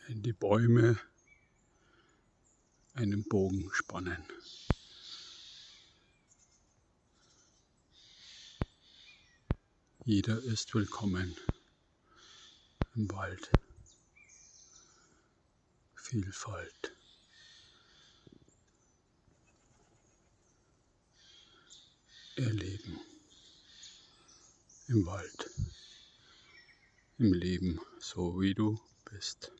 in die Bäume einen Bogen spannen. Jeder ist willkommen im Wald. Vielfalt. Erleben. Im Wald. Im Leben, so wie du bist.